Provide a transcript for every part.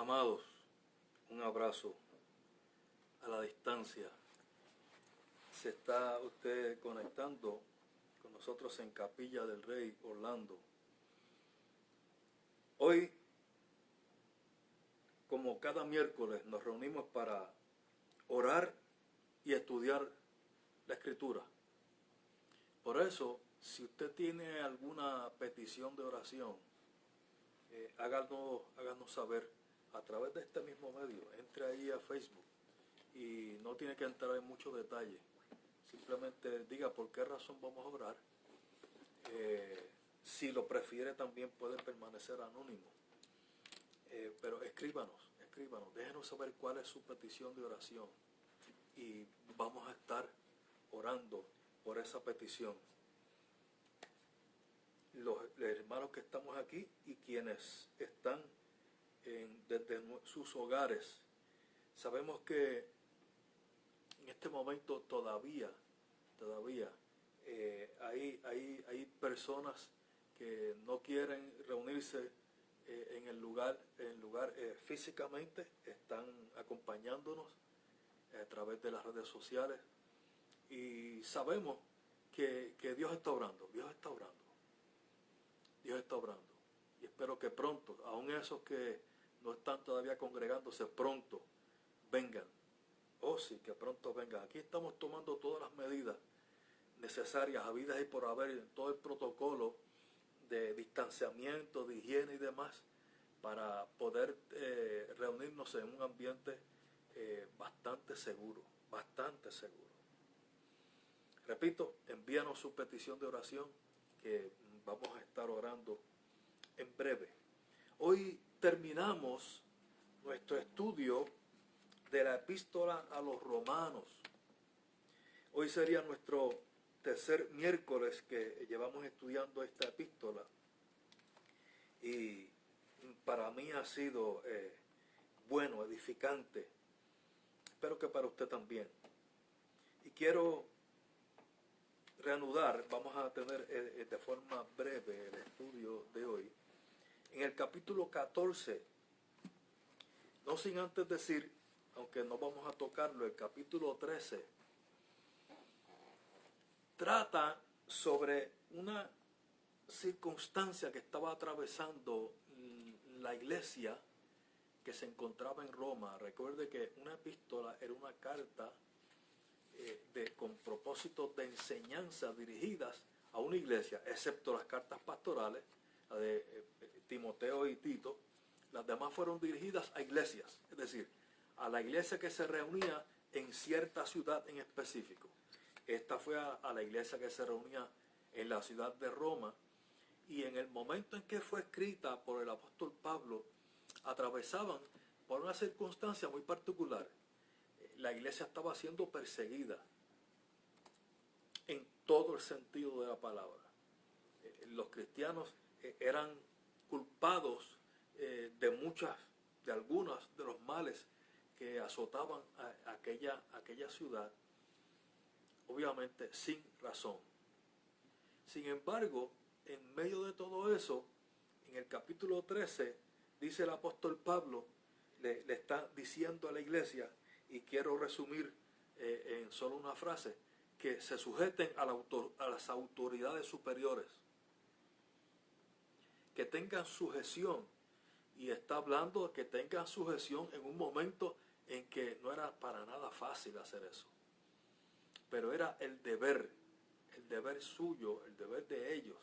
Amados, un abrazo a la distancia. Se está usted conectando con nosotros en Capilla del Rey, Orlando. Hoy, como cada miércoles, nos reunimos para orar y estudiar la Escritura. Por eso, si usted tiene alguna petición de oración, háganos saber a través de este mismo medio. Entre ahí a Facebook y no tiene que entrar en mucho detalle. Simplemente diga por qué razón vamos a orar. Si lo prefiere, también puede permanecer anónimo. Pero escríbanos, déjenos saber cuál es su petición de oración y vamos a estar orando por esa petición. Los hermanos que estamos aquí y quienes están desde sus hogares, sabemos que en este momento todavía hay personas que no quieren reunirse en el lugar físicamente, están acompañándonos a través de las redes sociales y sabemos que Dios está obrando. Y espero que pronto, aun esos que no están todavía congregándose, pronto vengan. Oh sí, que pronto vengan. Aquí estamos tomando todas las medidas necesarias, habidas y por haber, todo el protocolo de distanciamiento, de higiene y demás, para poder reunirnos en un ambiente bastante seguro. Repito, envíanos su petición de oración, que vamos a estar orando en breve. Hoy terminamos nuestro estudio de la epístola a los romanos. Hoy sería nuestro tercer miércoles que llevamos estudiando esta epístola y para mí ha sido bueno, edificante. Espero que para usted también. Y quiero reanudar, vamos a tener de forma breve el estudio de hoy. En el capítulo 14, no sin antes decir, aunque no vamos a tocarlo, el capítulo 13 trata sobre una circunstancia que estaba atravesando la iglesia que se encontraba en Roma. Recuerde que una epístola era una carta con propósitos de enseñanza dirigidas a una iglesia, excepto las cartas pastorales, la de Timoteo y Tito. Las demás fueron dirigidas a iglesias, es decir, a la iglesia que se reunía en cierta ciudad en específico. Esta fue a la iglesia que se reunía en la ciudad de Roma, y en el momento en que fue escrita por el apóstol Pablo, atravesaban por una circunstancia muy particular. La iglesia estaba siendo perseguida en todo el sentido de la palabra. Los cristianos eran culpados de algunos de los males que azotaban a aquella ciudad, obviamente sin razón. Sin embargo, en medio de todo eso, en el capítulo 13, dice el apóstol Pablo, le está diciendo a la iglesia, y quiero resumir en solo una frase, que se sujeten a las autoridades superiores, que tengan sujeción, y está hablando de que tengan sujeción en un momento en que no era para nada fácil hacer eso, pero era el deber suyo, el deber de ellos,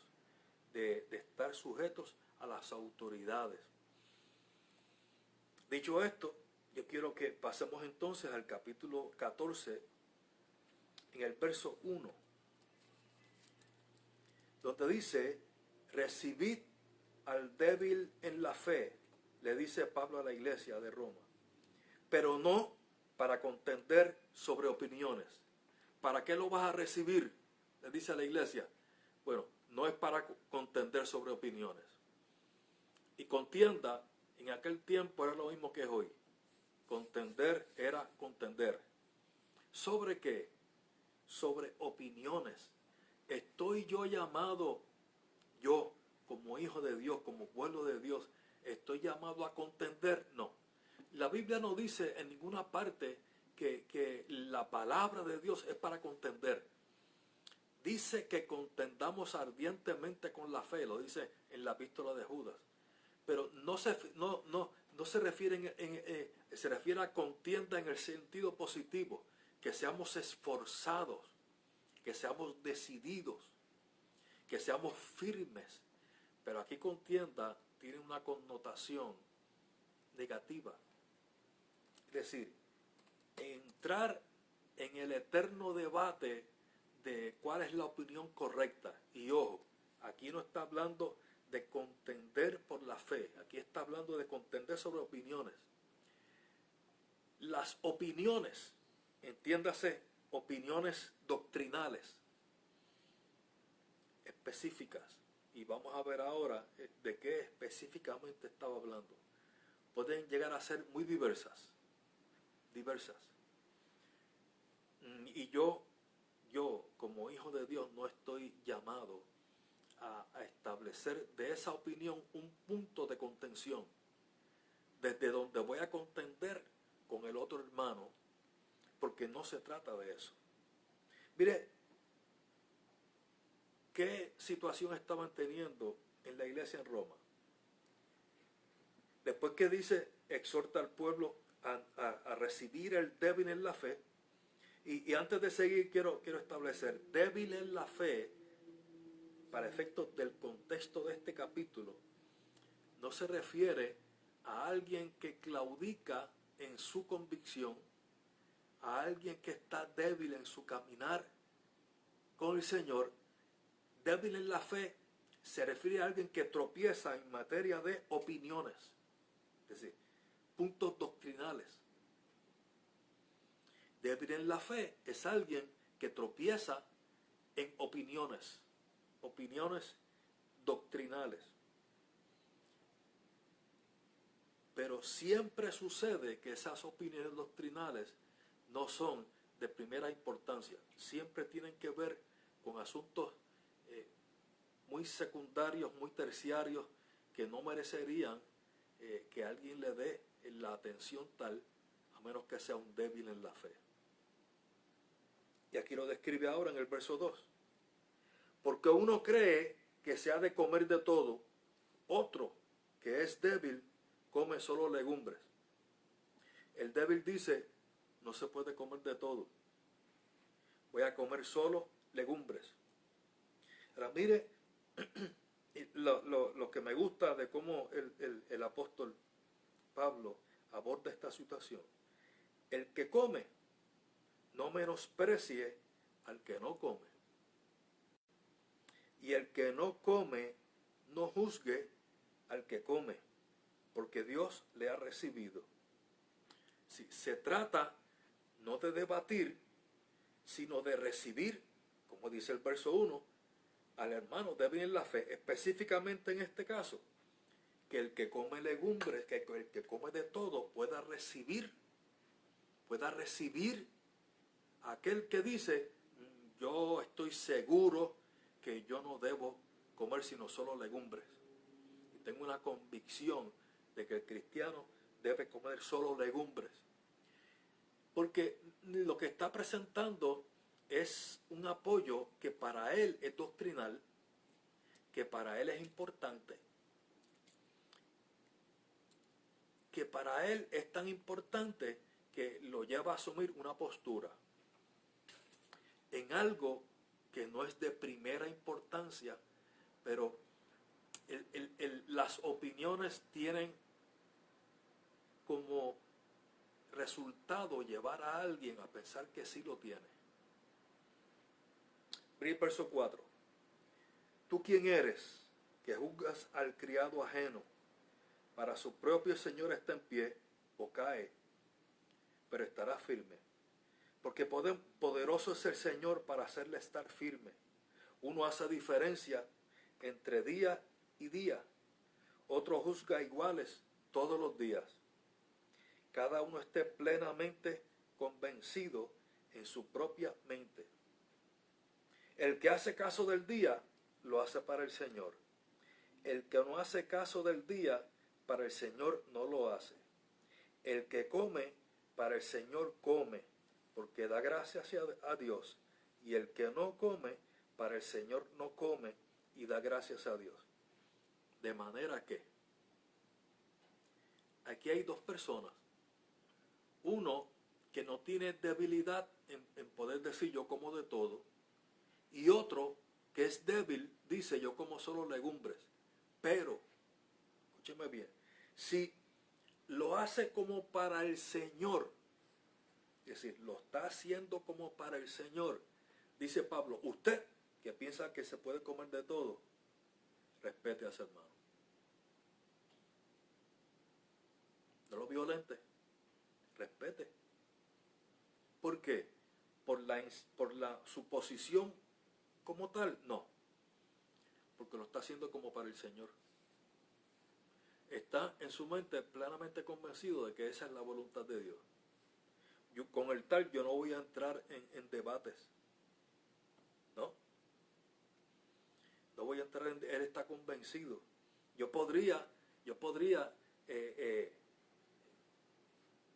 de estar sujetos a las autoridades. Dicho esto, yo quiero que pasemos entonces al capítulo 14, en el verso 1, donde dice: recibid al débil en la fe, le dice Pablo a la iglesia de Roma, pero no para contender sobre opiniones. ¿Para qué lo vas a recibir?, le dice a la iglesia. Bueno, no es para contender sobre opiniones. Y contienda en aquel tiempo era lo mismo que es hoy. Contender era contender. ¿Sobre qué? Sobre opiniones. ¿Estoy yo llamado, yo como hijo de Dios, como pueblo de Dios, estoy llamado a contender? No. la Biblia no dice en ninguna parte que la palabra de Dios es para contender. Dice que contendamos ardientemente con la fe, lo dice en la epístola de Judas. Pero no se refiere, se refiere a contienda en el sentido positivo, que seamos esforzados, que seamos decididos, que seamos firmes. Pero aquí contienda tiene una connotación negativa. Es decir, entrar en el eterno debate de cuál es la opinión correcta. Y ojo, aquí no está hablando de contender por la fe, aquí está hablando de contender sobre opiniones. Las opiniones, entiéndase, opiniones doctrinales, específicas, y vamos a ver ahora de qué específicamente estaba hablando, pueden llegar a ser muy diversas. Y yo como hijo de Dios no estoy llamado a establecer de esa opinión un punto de contención, desde donde voy a contender con el otro hermano, porque no se trata de eso. Mire, ¿qué situación estaban teniendo en la iglesia en Roma? Después que dice, exhorta al pueblo a recibir el débil en la fe, y antes de seguir quiero establecer, débil en la fe, para efectos del contexto de este capítulo, no se refiere a alguien que claudica en su convicción, a alguien que está débil en su caminar con el Señor. Débil en la fe se refiere a alguien que tropieza en materia de opiniones, es decir, puntos doctrinales. Débil en la fe es alguien que tropieza en opiniones doctrinales. Pero siempre sucede que esas opiniones doctrinales no son de primera importancia. Siempre tienen que ver con asuntos muy secundarios, muy terciarios, que no merecerían que alguien le dé la atención tal, a menos que sea un débil en la fe. Y aquí lo describe ahora en el verso 2. Porque uno cree que se ha de comer de todo, otro, que es débil, come solo legumbres. El débil dice, no se puede comer de todo, voy a comer solo legumbres. Ahora mire lo que me gusta de cómo el apóstol Pablo aborda esta situación. El que come, no menosprecie al que no come. Y el que no come, no juzgue al que come, porque Dios le ha recibido. Si se trata no de debatir, sino de recibir, como dice el verso 1, al hermano débil en la fe, específicamente en este caso, que el que come legumbres, que el que come de todo, pueda recibir a aquel que dice, yo estoy seguro que yo no debo comer sino solo legumbres. Y tengo una convicción de que el cristiano debe comer solo legumbres. Porque lo que está presentando es un apoyo que para él es doctrinal, que para él es importante, que para él es tan importante que lo lleva a asumir una postura en algo que no es de primera importancia, pero las opiniones tienen como resultado llevar a alguien a pensar que sí lo tiene. Verso 4. ¿Tú quién eres que juzgas al criado ajeno? Para su propio Señor está en pie o cae, pero estará firme. Porque poderoso es el Señor para hacerle estar firme. Uno hace diferencia entre día y día. Otro juzga iguales todos los días. Cada uno esté plenamente convencido en su propia mente. El que hace caso del día, lo hace para el Señor. El que no hace caso del día, para el Señor no lo hace. El que come, para el Señor come, porque da gracias a Dios. Y el que no come, para el Señor no come y da gracias a Dios. De manera que aquí hay dos personas. Uno que no tiene debilidad en poder decir yo como de todo. Y otro que es débil, dice yo como solo legumbres. Pero, escúcheme bien, si lo hace como para el Señor, es decir, lo está haciendo como para el Señor, dice Pablo, usted que piensa que se puede comer de todo, respete a su hermano. No lo violente, respete. ¿Por qué? Por la suposición como tal, no. Porque lo está haciendo como para el Señor. Está en su mente plenamente convencido de que esa es la voluntad de Dios. Con el tal yo no voy a entrar en debates. No. No voy a entrar en... Él está convencido. Yo podría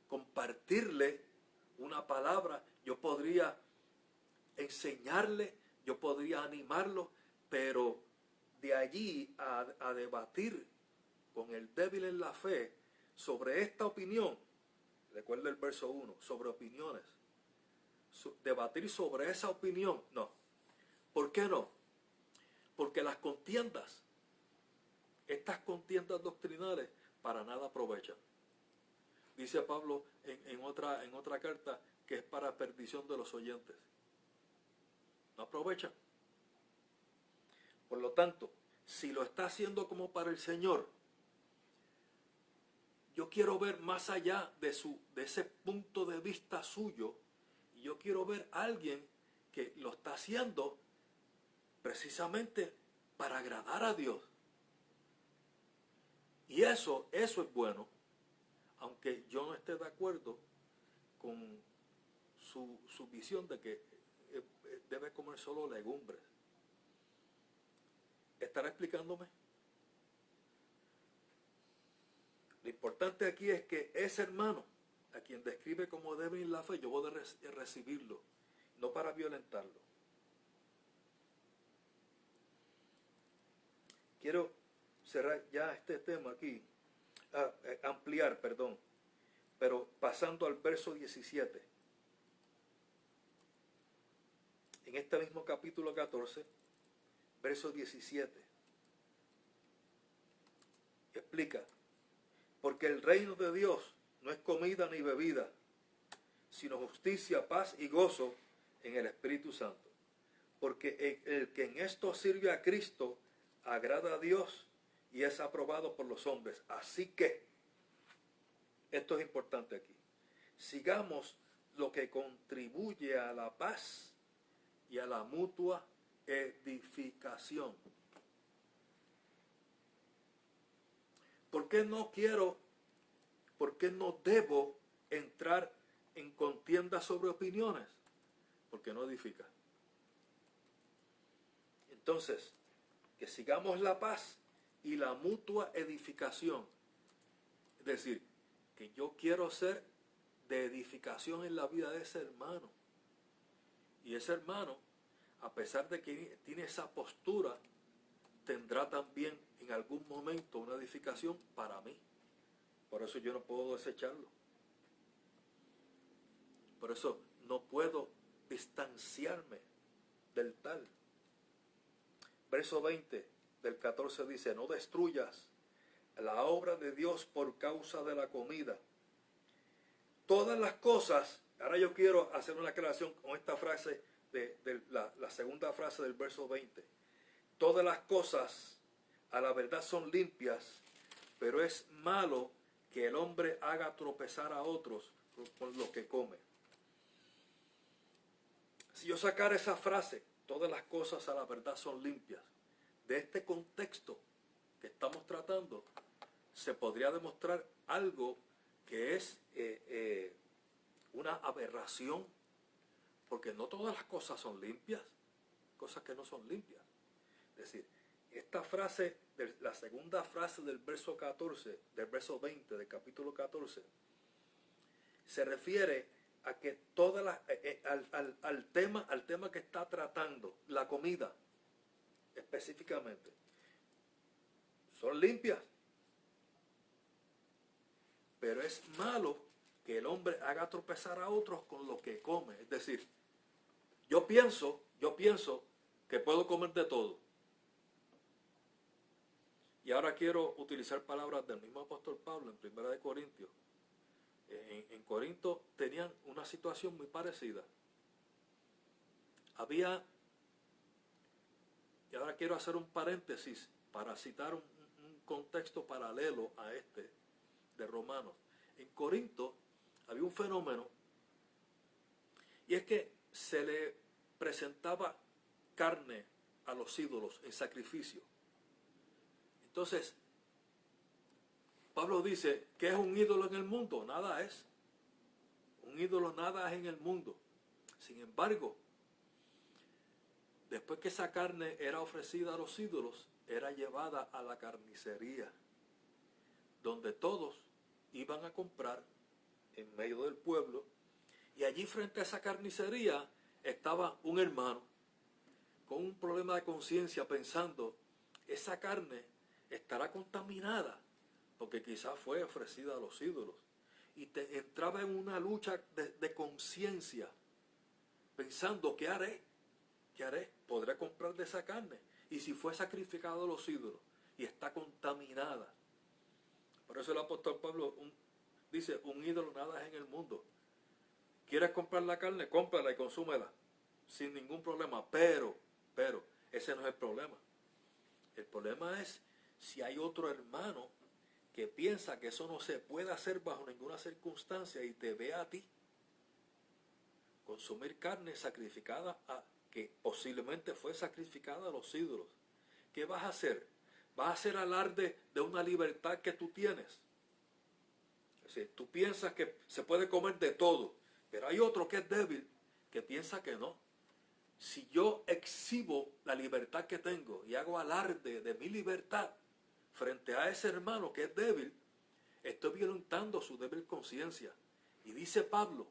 compartirle una palabra, yo podría enseñarle, yo podría animarlo, pero de allí a debatir con el débil en la fe sobre esta opinión, recuerda el verso 1, sobre opiniones, debatir sobre esa opinión, no. ¿Por qué no? Porque las contiendas, estas contiendas doctrinales, para nada aprovechan. Dice Pablo en otra carta que es para perdición de los oyentes. No aprovechan. Por lo tanto, si lo está haciendo como para el Señor, yo quiero ver más allá de ese punto de vista suyo, y yo quiero ver a alguien que lo está haciendo precisamente para agradar a Dios. Y eso es bueno, aunque yo no esté de acuerdo con su visión de que debe comer solo legumbres. ¿Estará explicándome? Lo importante aquí es que ese hermano, a quien describe como débil en la fe, yo voy a recibirlo, no para violentarlo. Quiero cerrar ya este tema aquí, ampliar, perdón, pero pasando al verso 17. En este mismo capítulo 14, verso 17, explica, porque el reino de Dios no es comida ni bebida, sino justicia, paz y gozo en el Espíritu Santo. Porque el que en esto sirve a Cristo agrada a Dios y es aprobado por los hombres. Así que, esto es importante aquí, sigamos lo que contribuye a la paz y a la mutua edificación. ¿Por qué no debo entrar en contienda sobre opiniones? Porque no edifica. Entonces, que sigamos la paz y la mutua edificación. Es decir, que yo quiero ser de edificación en la vida de ese hermano. Y ese hermano, a pesar de que tiene esa postura, tendrá también en algún momento una edificación para mí. Por eso yo no puedo desecharlo. Por eso no puedo distanciarme del tal. Verso 20 del 14 dice, no destruyas la obra de Dios por causa de la comida. Todas las cosas, ahora yo quiero hacer una aclaración con esta frase, la segunda frase del verso 20. Todas las cosas a la verdad son limpias, pero es malo que el hombre haga tropezar a otros con lo que come. Si yo sacara esa frase, todas las cosas a la verdad son limpias, de este contexto que estamos tratando, se podría demostrar algo que es una aberración, porque no todas las cosas son limpias, cosas que no son limpias. Es decir, esta frase, la segunda frase del verso 14, del verso 20 del capítulo 14, se refiere a que al tema que está tratando, la comida específicamente, son limpias. Pero es malo que el hombre haga tropezar a otros con lo que come. Es decir, yo pienso que puedo comer de todo. Y ahora quiero utilizar palabras del mismo apóstol Pablo en 1 Corintios. En Corinto tenían una situación muy parecida. Y ahora quiero hacer un paréntesis para citar un contexto paralelo a este de Romanos. En Corinto había un fenómeno, y es que se le presentaba carne a los ídolos en sacrificio. Entonces, Pablo dice, ¿qué es un ídolo en el mundo? Nada es. Un ídolo nada es en el mundo. Sin embargo, después que esa carne era ofrecida a los ídolos, era llevada a la carnicería, donde todos iban a comprar en medio del pueblo, y allí frente a esa carnicería estaba un hermano con un problema de conciencia pensando, esa carne estará contaminada porque quizás fue ofrecida a los ídolos, y entraba en una lucha de conciencia pensando, ¿qué haré? ¿Qué haré? ¿Podré comprar de esa carne? Y si fue sacrificado a los ídolos y está contaminada. Por eso el apóstol Pablo dice, un ídolo nada es en el mundo. ¿Quieres comprar la carne? Cómprala y consúmela sin ningún problema. Pero, ese no es el problema. El problema es si hay otro hermano que piensa que eso no se puede hacer bajo ninguna circunstancia y te ve a ti consumir carne sacrificada que posiblemente fue sacrificada a los ídolos. ¿Qué vas a hacer? ¿Vas a hacer alarde de una libertad que tú tienes? Es decir, tú piensas que se puede comer de todo, pero hay otro que es débil, que piensa que no. Si yo exhibo la libertad que tengo y hago alarde de mi libertad frente a ese hermano que es débil, estoy violentando su débil conciencia. Y dice Pablo,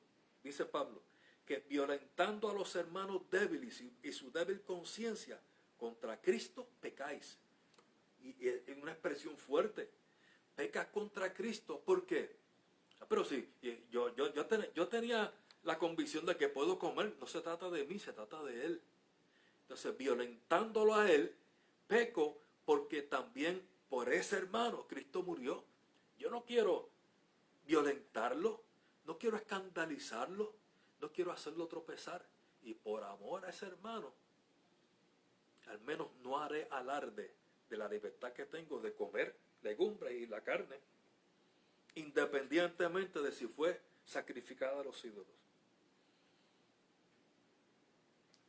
que violentando a los hermanos débiles y su débil conciencia, contra Cristo pecáis. Y es una expresión fuerte. Pecas contra Cristo, ¿por qué? Pero sí, yo tenía la convicción de que puedo comer, no se trata de mí, se trata de Él. Entonces, violentándolo a Él, peco porque también por ese hermano Cristo murió. Yo no quiero violentarlo, no quiero escandalizarlo, no quiero hacerlo tropezar. Y por amor a ese hermano, al menos no haré alarde de la libertad que tengo de comer legumbres y la carne, independientemente de si fue sacrificada a los ídolos.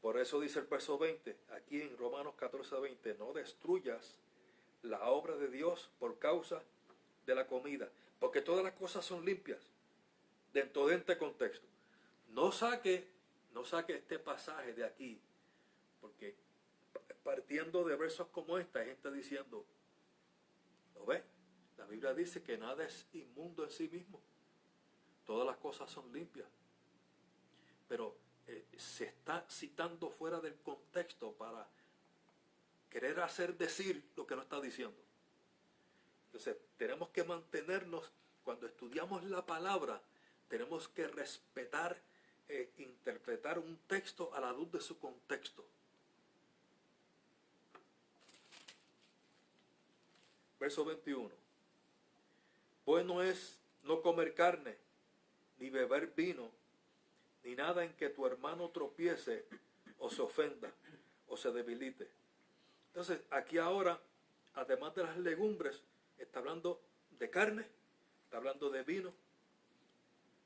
Por eso dice el verso 20, aquí en Romanos 14:20, no destruyas la obra de Dios por causa de la comida, porque todas las cosas son limpias dentro de este contexto. No saque este pasaje de aquí, porque partiendo de versos como este, hay gente diciendo, ¿lo ves? La Biblia dice que nada es inmundo en sí mismo. Todas las cosas son limpias. Pero se está citando fuera del contexto para querer hacer decir lo que no está diciendo. Entonces, tenemos que mantenernos, cuando estudiamos la palabra, tenemos que respetar, interpretar un texto a la luz de su contexto. Verso 21. Bueno es no comer carne, ni beber vino, ni nada en que tu hermano tropiece o se ofenda o se debilite. Entonces, aquí ahora, además de las legumbres, está hablando de carne, está hablando de vino.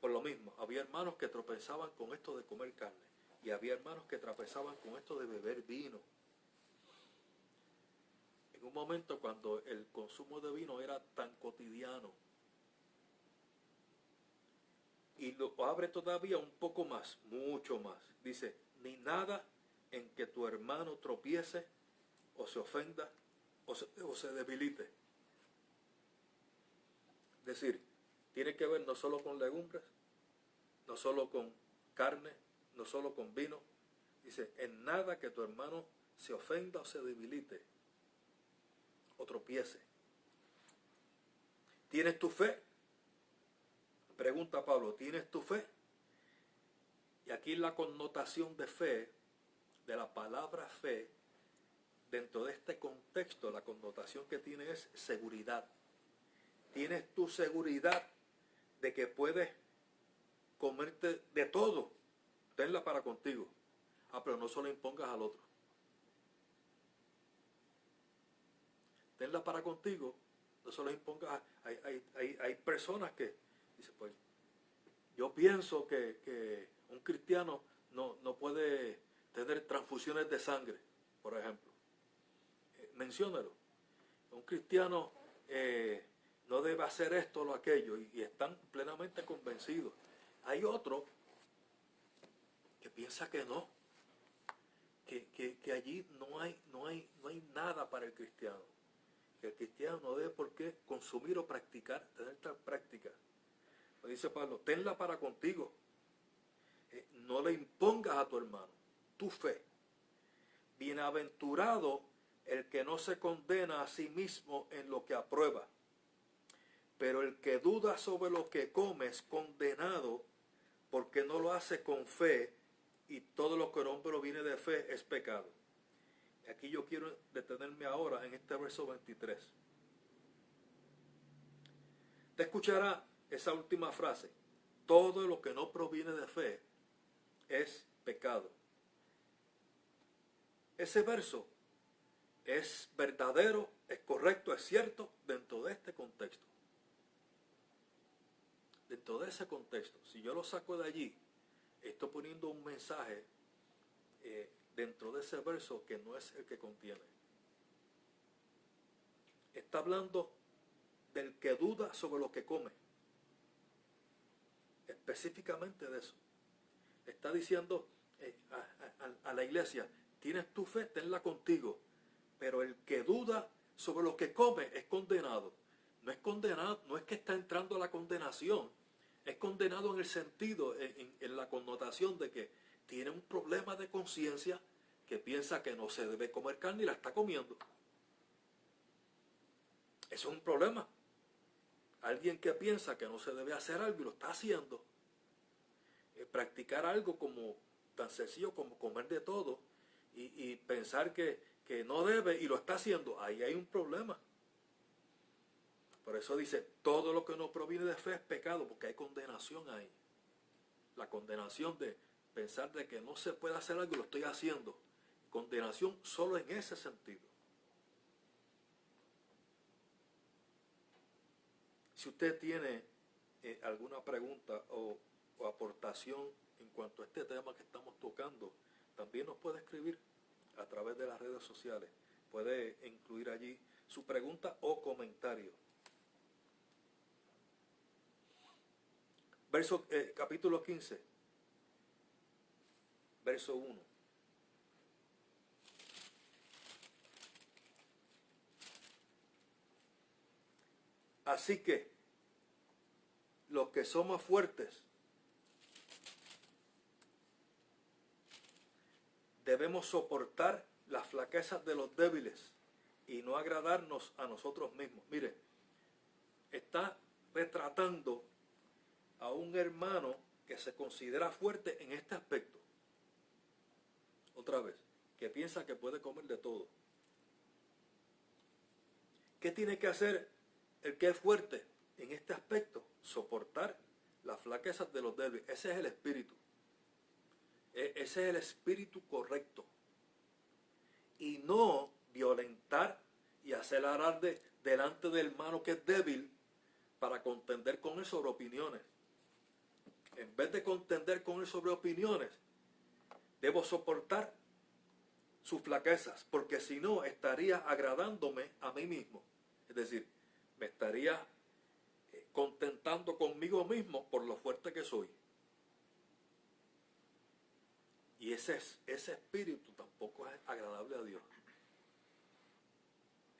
Por lo mismo, había hermanos que tropezaban con esto de comer carne, y había hermanos que tropezaban con esto de beber vino. En un momento cuando el consumo de vino era tan cotidiano, y lo abre todavía un poco más, mucho más. Dice, ni nada en que tu hermano tropiece o se ofenda o se debilite. Es decir, tiene que ver no solo con legumbres, no solo con carne, no solo con vino. Dice, en nada que tu hermano se ofenda o se debilite o tropiece. ¿Tienes tu fe? Pregunta Pablo, ¿tienes tu fe? Y aquí la connotación de fe, de la palabra fe, dentro de este contexto, la connotación que tiene es seguridad. ¿Tienes tu seguridad de que puedes comerte de todo? Tenla para contigo. Pero no se lo impongas al otro. Tenla para contigo, no se lo impongas. Hay personas que dicen, pues, yo pienso que un cristiano no puede tener transfusiones de sangre, por ejemplo. Menciónalo. Un cristiano no debe hacer esto o aquello, y están plenamente convencidos. Hay otro que piensa que no, que allí no hay nada para el cristiano. Que el cristiano no debe por qué consumir o practicar, tener tal práctica. Pues dice Pablo, tenla para contigo. No le impongas a tu hermano tu fe. Bienaventurado el que no se condena a sí mismo en lo que aprueba, pero el que duda sobre lo que come es condenado, porque no lo hace con fe, y todo lo que el hombre viene de fe es pecado. Aquí yo quiero detenerme ahora en este verso 23. Te escuchará esa última frase. Todo lo que no proviene de fe es pecado. Ese verso es verdadero, es correcto, es cierto dentro de este contexto. Dentro de ese contexto, si yo lo saco de allí, estoy poniendo un mensaje dentro de ese verso que no es el que contiene. Está hablando del que duda sobre lo que come. Específicamente de eso. Está diciendo a la iglesia, tienes tu fe, tenla contigo, pero el que duda sobre lo que come es condenado. No es condenado, no es que está entrando a la condenación, es condenado en el sentido, en la connotación de que tiene un problema de conciencia, que piensa que no se debe comer carne y la está comiendo. Eso es un problema. Alguien que piensa que no se debe hacer algo y lo está haciendo. Practicar algo como tan sencillo como comer de todo y pensar que no debe y lo está haciendo, ahí hay un problema. Por eso dice, todo lo que no proviene de fe es pecado, porque hay condenación ahí. La condenación de pensar de que no se puede hacer algo y lo estoy haciendo. Condenación solo en ese sentido. Si usted tiene alguna pregunta o aportación en cuanto a este tema que estamos tocando, también nos puede escribir a través de las redes sociales. Puede incluir allí su pregunta o comentario. Capítulo 15, verso 1. Así que los que somos fuertes debemos soportar las flaquezas de los débiles y no agradarnos a nosotros mismos. Mire, está retratando a un hermano que se considera fuerte en este aspecto. Otra vez, que piensa que puede comer de todo. ¿Qué tiene que hacer el que es fuerte en este aspecto? Soportar las flaquezas de los débiles. Ese es el espíritu. Ese es el espíritu correcto. Y no violentar y hacer alarde delante del hermano que es débil para contender con él sobre opiniones. En vez de contender con él sobre opiniones, debo soportar sus flaquezas, porque si no estaría agradándome a mí mismo. Es decir, me estaría contentando conmigo mismo por lo fuerte que soy. Y ese espíritu tampoco es agradable a Dios.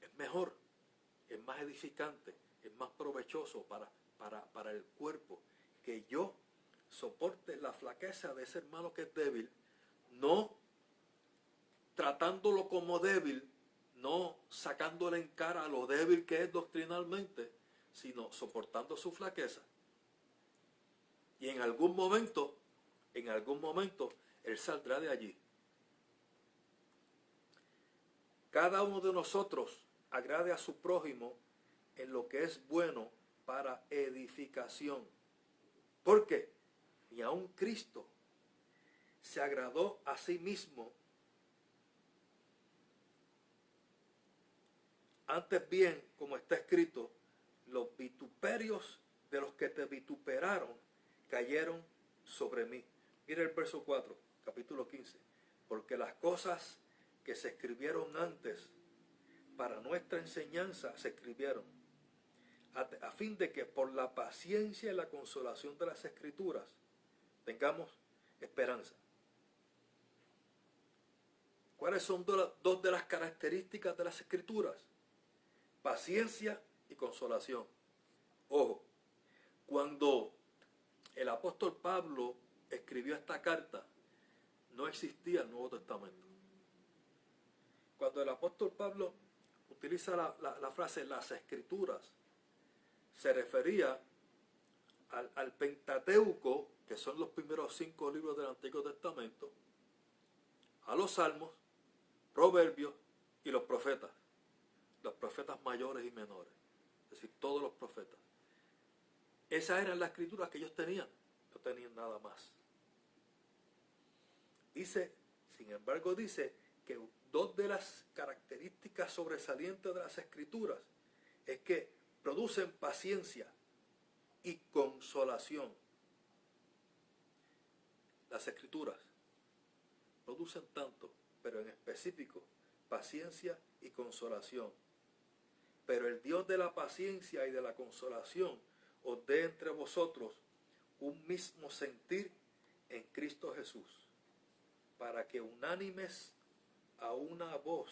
Es mejor, es más edificante, es más provechoso para el cuerpo que yo soporte la flaqueza de ese hermano que es débil, no tratándolo como débil, no sacándole en cara lo débil que es doctrinalmente, sino soportando su flaqueza. Y en algún momento, Él saldrá de allí. Cada uno de nosotros agrade a su prójimo en lo que es bueno para edificación. ¿Por qué? Y aún Cristo se agradó a sí mismo. Antes bien, como está escrito, los vituperios de los que te vituperaron cayeron sobre mí. Mira el verso 4, capítulo 15. Porque las cosas que se escribieron antes para nuestra enseñanza se escribieron, a fin de que por la paciencia y la consolación de las Escrituras tengamos esperanza. ¿Cuáles son dos de las características de las Escrituras? Paciencia y consolación. Ojo, cuando el apóstol Pablo escribió esta carta, no existía el Nuevo Testamento. Cuando el apóstol Pablo utiliza la frase las Escrituras, se refería al Pentateuco, que son los primeros 5 libros del Antiguo Testamento, a los Salmos, Proverbios y los profetas mayores y menores, es decir, todos los profetas. Esas eran las escrituras que ellos tenían, no tenían nada más. Sin embargo, dice que dos de las características sobresalientes de las escrituras es que producen paciencia y consolación. Las escrituras producen tanto, pero en específico, paciencia y consolación. Pero el Dios de la paciencia y de la consolación os dé entre vosotros un mismo sentir en Cristo Jesús, para que unánimes a una voz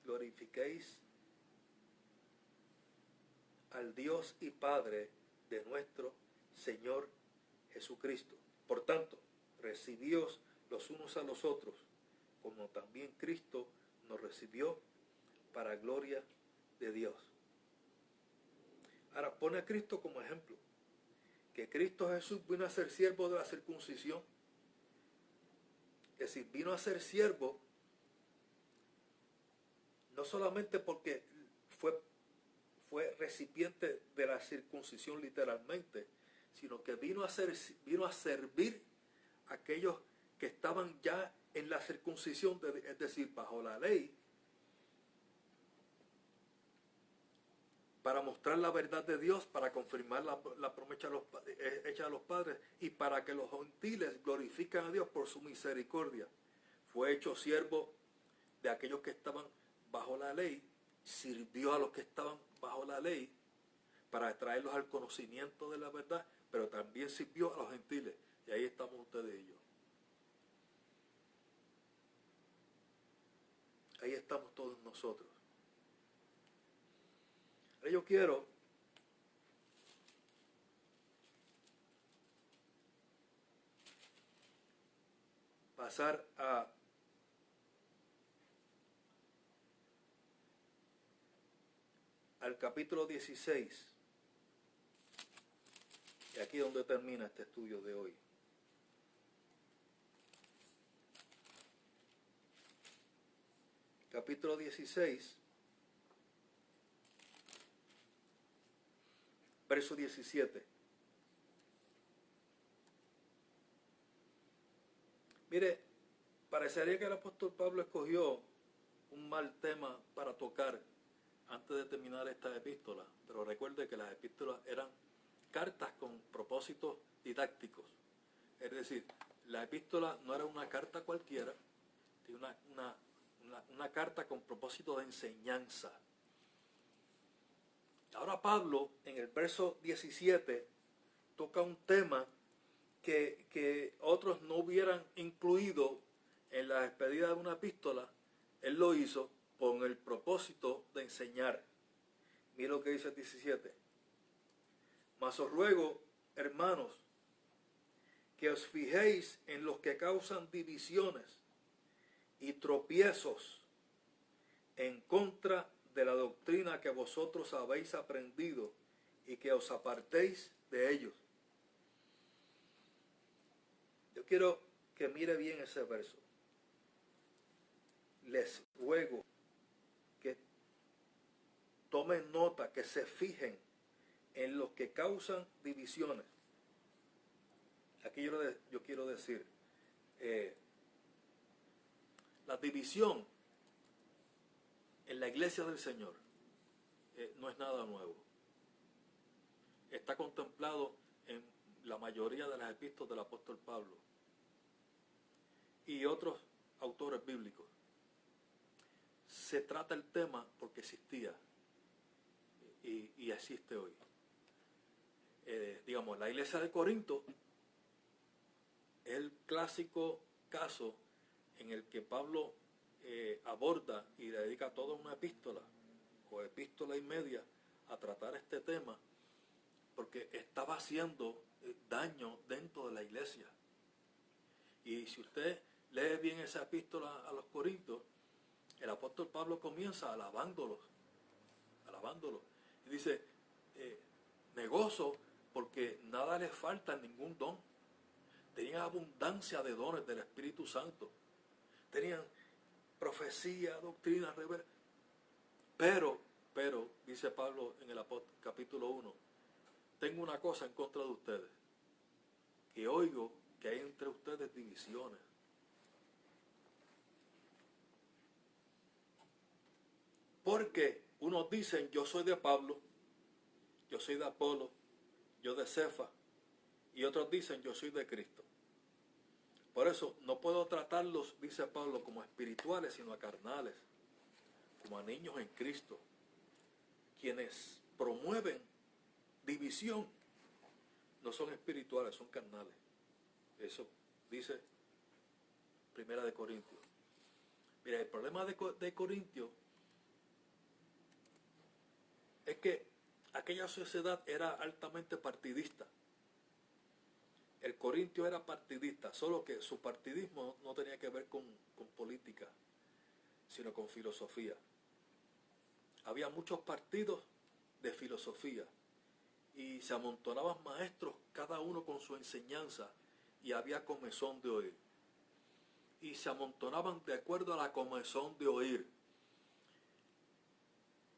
glorifiquéis al Dios y Padre de nuestro Señor Jesucristo. Por tanto, recibíos los unos a los otros, como también Cristo nos recibió para gloria de Dios. Ahora pone a Cristo como ejemplo, que Cristo Jesús vino a ser siervo de la circuncisión, es decir, vino a ser siervo no solamente porque fue recipiente de la circuncisión literalmente, sino que vino a servir a aquellos que estaban ya en la circuncisión, es decir, bajo la ley, para mostrar la verdad de Dios, para confirmar la promesa hecha a los padres y para que los gentiles glorifiquen a Dios por su misericordia. Fue hecho siervo de aquellos que estaban bajo la ley, sirvió a los que estaban bajo la ley para traerlos al conocimiento de la verdad, pero también sirvió a los gentiles. Y ahí estamos ustedes y yo. Ahí estamos todos nosotros. Ahora yo quiero pasar al capítulo 16. Y aquí es donde termina este estudio de hoy. Capítulo 16, verso 17. Mire, parecería que el apóstol Pablo escogió un mal tema para tocar antes de terminar esta epístola, pero recuerde que las epístolas eran cartas con propósitos didácticos. Es decir, la epístola no era una carta cualquiera, sino una carta con propósito de enseñanza. Ahora Pablo, en el verso 17, toca un tema que otros no hubieran incluido en la despedida de una epístola. Él lo hizo con el propósito de enseñar. Mira lo que dice el 17. Mas os ruego, hermanos, que os fijéis en los que causan divisiones y tropiezos en contra de la doctrina que vosotros habéis aprendido y que os apartéis de ellos. Yo quiero que mire bien ese verso. Les ruego que tomen nota, que se fijen en los que causan divisiones. Aquí yo quiero decir, la división en la iglesia del Señor no es nada nuevo. Está contemplado en la mayoría de las epístolas del apóstol Pablo y otros autores bíblicos. Se trata el tema porque existía y existe hoy. Digamos, la iglesia de Corinto es el clásico caso en el que Pablo aborda y dedica toda una epístola o epístola y media a tratar este tema, porque estaba haciendo daño dentro de la iglesia. Y si usted lee bien esa epístola a los Corintios, el apóstol Pablo comienza alabándolos. Y dice, me gozo porque nada les falta, ningún don. Tenían abundancia de dones del Espíritu Santo. Tenían profecía, doctrina, revelación. Pero, dice Pablo en el capítulo 1, tengo una cosa en contra de ustedes, que oigo que hay entre ustedes divisiones. Porque unos dicen, yo soy de Pablo, yo soy de Apolo, yo de Cefa, y otros dicen, yo soy de Cristo. Por eso no puedo tratarlos, dice Pablo, como espirituales, sino a carnales, como a niños en Cristo. Quienes promueven división no son espirituales, son carnales. Eso dice Primera de Corintios. Mira, el problema de Corintios es que aquella sociedad era altamente partidista. El corintio era partidista, solo que su partidismo no tenía que ver con política, sino con filosofía. Había muchos partidos de filosofía y se amontonaban maestros, cada uno con su enseñanza, y había comezón de oír. Y se amontonaban de acuerdo a la comezón de oír.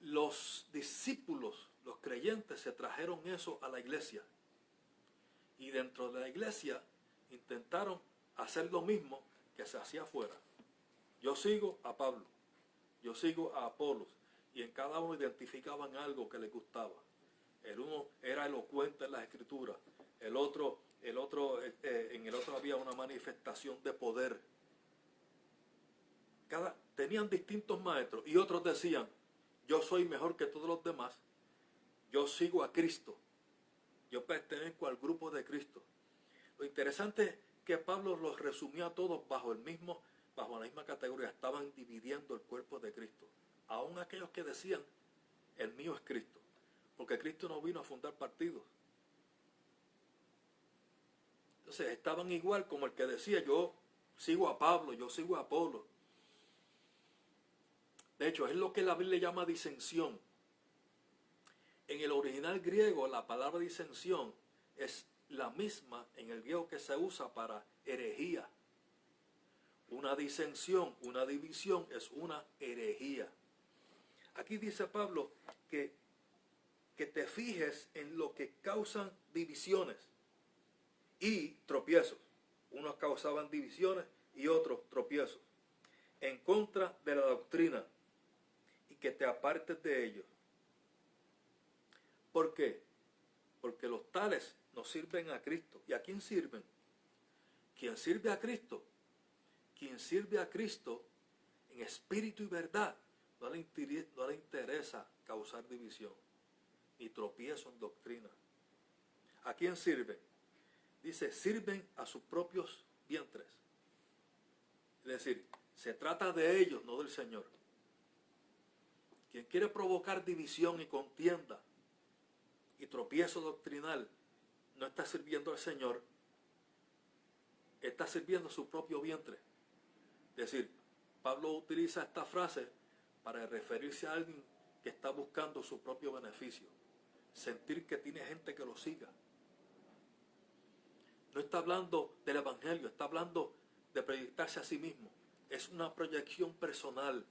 Los discípulos, los creyentes, se trajeron eso a la iglesia. Y dentro de la iglesia intentaron hacer lo mismo que se hacía afuera. Yo sigo a Pablo, yo sigo a Apolos, y en cada uno identificaban algo que les gustaba. El uno era elocuente en las escrituras, en el otro había una manifestación de poder. Tenían distintos maestros, y otros decían, yo soy mejor que todos los demás, yo sigo a Cristo, yo pertenezco al grupo de Cristo. Lo interesante es que Pablo los resumió a todos bajo la misma categoría. Estaban dividiendo el cuerpo de Cristo. Aún aquellos que decían, el mío es Cristo. Porque Cristo no vino a fundar partidos. Entonces estaban igual como el que decía, yo sigo a Pablo, yo sigo a Apolo. De hecho, es lo que la Biblia llama disensión. En el original griego, la palabra disensión es la misma en el griego que se usa para herejía. Una disensión, una división es una herejía. Aquí dice Pablo que te fijes en lo que causan divisiones y tropiezos. Unos causaban divisiones y otros tropiezos en contra de la doctrina, y que te apartes de ellos. ¿Por qué? Porque los tales no sirven a Cristo. ¿Y a quién sirven? Quien sirve a Cristo en espíritu y verdad, no le interesa causar división ni tropiezo en doctrina. ¿A quién sirven? Dice, sirven a sus propios vientres. Es decir, se trata de ellos, no del Señor. Quien quiere provocar división y contienda y tropiezo doctrinal no está sirviendo al Señor, está sirviendo su propio vientre. Es decir, Pablo utiliza esta frase para referirse a alguien que está buscando su propio beneficio, sentir que tiene gente que lo siga. No está hablando del evangelio, está hablando de proyectarse a sí mismo. Es una proyección personal.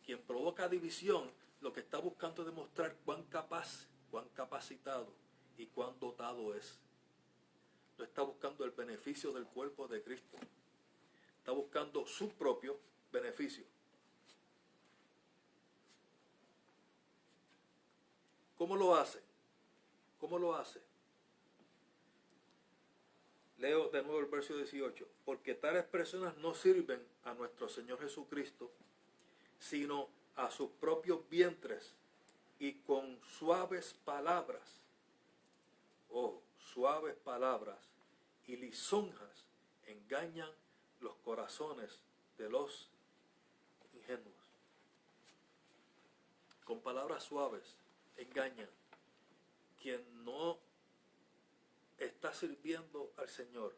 Quien provoca división, lo que está buscando es demostrar cuán capaz, cuán capacitado y cuán dotado es. No está buscando el beneficio del cuerpo de Cristo. Está buscando su propio beneficio. ¿Cómo lo hace? ¿Cómo lo hace? Leo de nuevo el verso 18. Porque tales personas no sirven a nuestro Señor Jesucristo, sino a sus propios vientres, y con suaves palabras, suaves palabras y lisonjas engañan los corazones de los ingenuos. Con palabras suaves engañan. Quien no está sirviendo al Señor,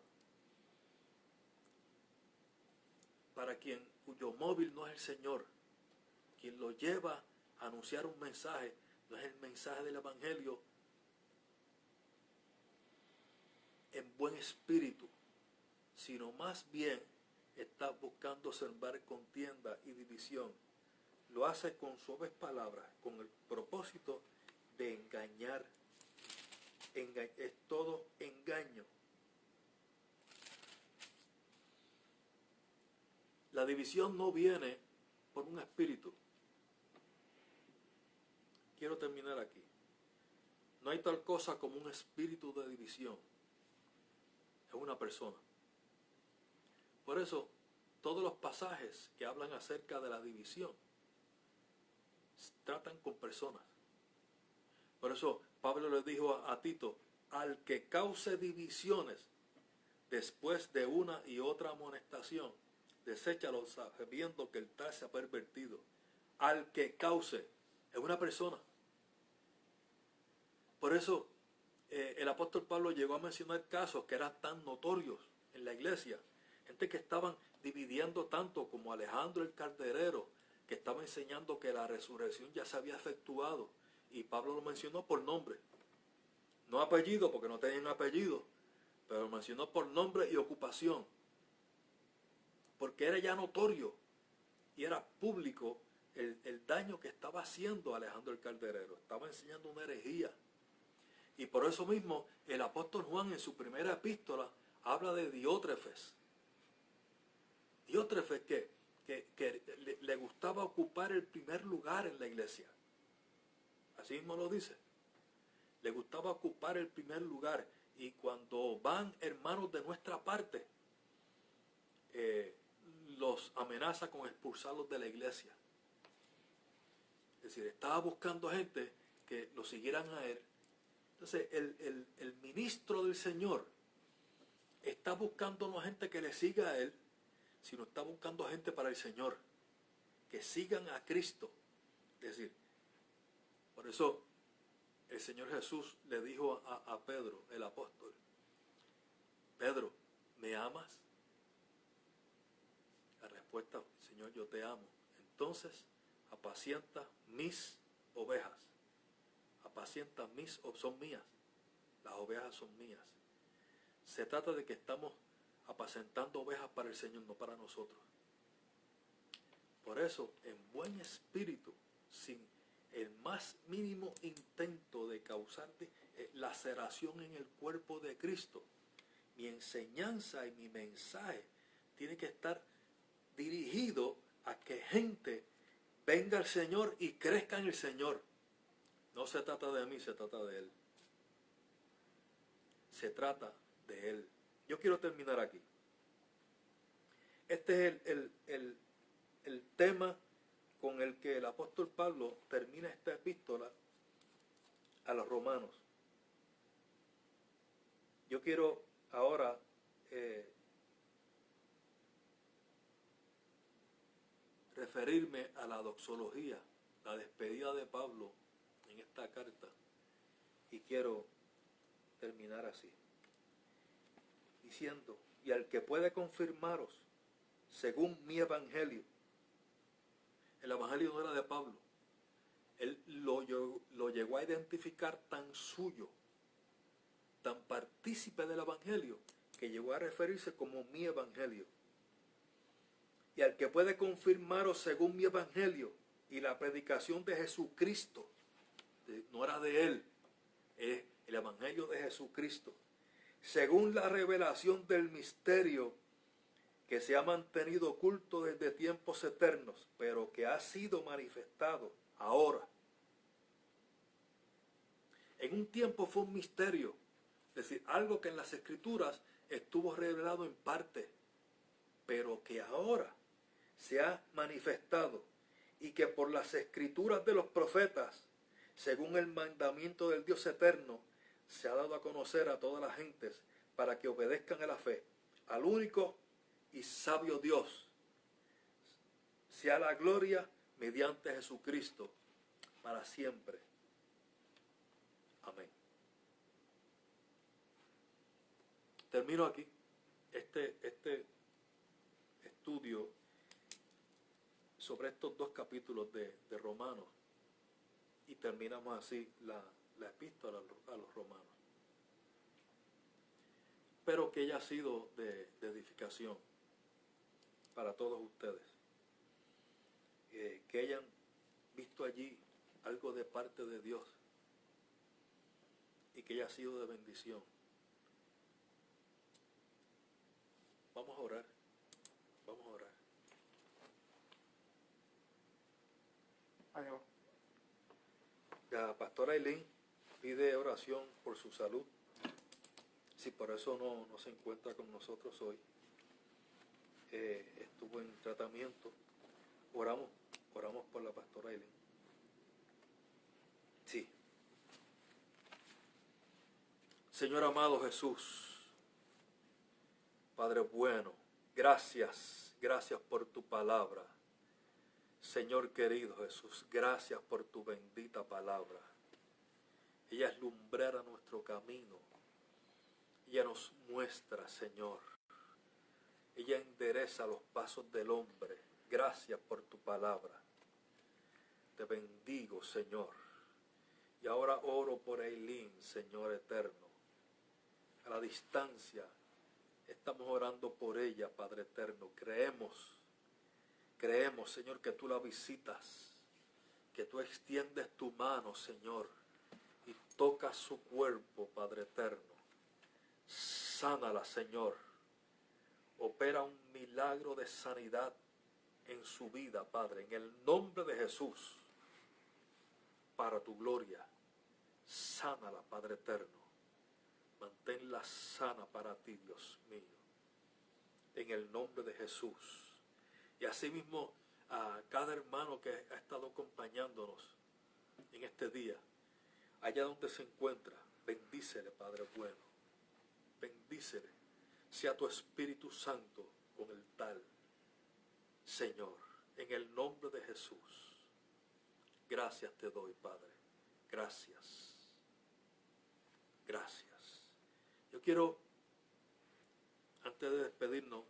para quien cuyo móvil no es el Señor, quien lo lleva a anunciar un mensaje, no es el mensaje del Evangelio en buen espíritu, sino más bien está buscando sembrar contienda y división. Lo hace con suaves palabras, con el propósito de engañar. Es todo engaño. La división no viene por un espíritu. Quiero terminar aquí. No hay tal cosa como un espíritu de división. Es una persona. Por eso, todos los pasajes que hablan acerca de la división tratan con personas. Por eso Pablo le dijo a Tito: al que cause divisiones después de una y otra amonestación, deséchalo sabiendo que el tal se ha pervertido. Al que cause, es una persona. Por eso el apóstol Pablo llegó a mencionar casos que eran tan notorios en la iglesia. Gente que estaban dividiendo tanto, como Alejandro el Calderero, que estaba enseñando que la resurrección ya se había efectuado. Y Pablo lo mencionó por nombre. No apellido, porque no tenían apellido, pero lo mencionó por nombre y ocupación. Porque era ya notorio y era público el daño que estaba haciendo Alejandro el Calderero. Estaba enseñando una herejía. Y por eso mismo el apóstol Juan en su primera epístola habla de Diótrefes. Diótrefes que le gustaba ocupar el primer lugar en la iglesia. Así mismo lo dice. Le gustaba ocupar el primer lugar. Y cuando van hermanos de nuestra parte, los amenaza con expulsarlos de la iglesia. Es decir, estaba buscando gente que lo siguieran a él. Entonces, el ministro del Señor está buscando no gente que le siga a él, sino está buscando gente para el Señor, que sigan a Cristo. Es decir, por eso el Señor Jesús le dijo a Pedro, el apóstol: Pedro, ¿me amas? La respuesta: Señor, yo te amo. Entonces, apacienta mis ovejas. Apacienta son mías. Las ovejas son mías. Se trata de que estamos apacentando ovejas para el Señor, no para nosotros. Por eso, en buen espíritu, sin el más mínimo intento de causar laceración en el cuerpo de Cristo, mi enseñanza y mi mensaje tiene que estar dirigido a que gente venga al Señor y crezca en el Señor. No se trata de mí, se trata de Él. Se trata de Él. Yo quiero terminar aquí. Este es el tema con el que el apóstol Pablo termina esta epístola a los romanos. Yo quiero ahora referirme a la doxología, la despedida de Pablo en esta carta, y quiero terminar así, diciendo: y al que puede confirmaros según mi evangelio. El evangelio no era de Pablo. Él lo llegó a identificar tan suyo, tan partícipe del evangelio, que llegó a referirse como mi evangelio. Y al que puede confirmaros según mi evangelio y la predicación de Jesucristo, no era de él, es el evangelio de Jesucristo, según la revelación del misterio que se ha mantenido oculto desde tiempos eternos, pero que ha sido manifestado ahora. En un tiempo fue un misterio, es decir, algo que en las Escrituras estuvo revelado en parte, pero que ahora se ha manifestado, y que por las Escrituras de los profetas, según el mandamiento del Dios eterno, se ha dado a conocer a todas las gentes para que obedezcan a la fe, al único y sabio Dios, sea la gloria mediante Jesucristo para siempre. Amén. Termino aquí este estudio sobre estos dos capítulos de Romanos, y terminamos así la epístola a los romanos. Espero que haya sido de edificación para todos ustedes, que hayan visto allí algo de parte de Dios y que haya sido de bendición. Vamos a orar, vamos a orar. Adiós. La pastora Eileen pide oración por su salud. Si por eso no se encuentra con nosotros hoy, estuvo en tratamiento. Oramos por la pastora Eileen. Sí. Señor amado Jesús, Padre bueno, gracias por tu palabra. Señor querido Jesús, gracias por tu bendita palabra. Ella es lumbrera nuestro camino. Ella nos muestra, Señor. Ella endereza los pasos del hombre. Gracias por tu palabra. Te bendigo, Señor. Y ahora oro por Eileen, Señor eterno. A la distancia estamos orando por ella, Padre eterno. Creemos, Señor, que tú la visitas, que tú extiendes tu mano, Señor, y tocas su cuerpo, Padre eterno. Sánala, Señor. Opera un milagro de sanidad en su vida, Padre, en el nombre de Jesús, para tu gloria. Sánala, Padre eterno. Manténla sana para ti, Dios mío, en el nombre de Jesús. Y asimismo a cada hermano que ha estado acompañándonos en este día, allá donde se encuentra, bendícele, Padre bueno, bendícele. Sea tu Espíritu Santo con el tal, Señor, en el nombre de Jesús. Gracias te doy, Padre. Gracias. Yo quiero, antes de despedirnos,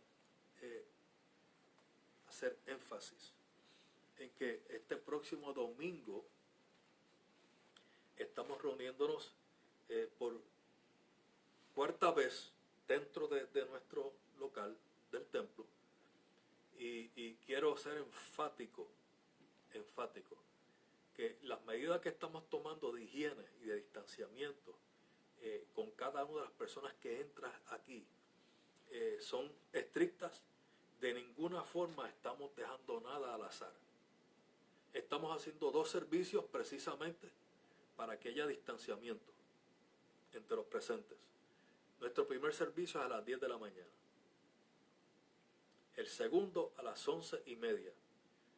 hacer énfasis en que este próximo domingo estamos reuniéndonos por cuarta vez dentro de nuestro local del templo, y quiero ser enfático que las medidas que estamos tomando de higiene y de distanciamiento con cada una de las personas que entran aquí son estrictas. De ninguna forma estamos dejando nada al azar. Estamos haciendo 2 servicios precisamente para que haya distanciamiento entre los presentes. Nuestro primer servicio es a las 10 de la mañana. El segundo a las 11:30.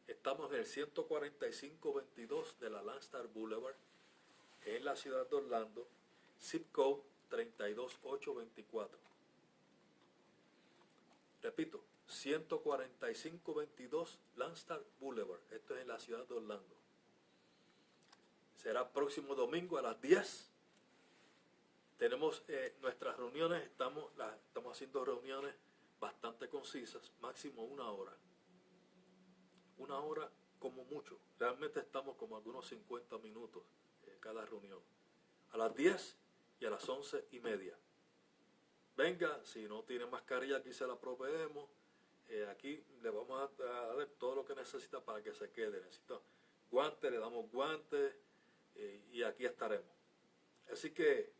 Estamos en el 14522 de la Landstar Boulevard, en la ciudad de Orlando, zip code 32824. Repito, 14522 Landstar Boulevard. Esto es en la ciudad de Orlando. Será próximo domingo a las 10. Tenemos nuestras reuniones, estamos haciendo reuniones bastante concisas, máximo 1 hora. 1 hora como mucho. Realmente estamos como algunos 50 minutos cada reunión. A las 10 y a las 11:30. Venga, si no tiene mascarilla, aquí se la proveemos. Aquí le vamos a dar todo lo que necesita para que se quede. Necesita guantes, le damos guantes y aquí estaremos. Así que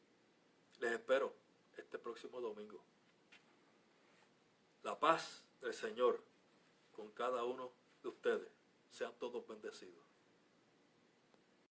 les espero este próximo domingo. La paz del Señor con cada uno de ustedes. Sean todos bendecidos.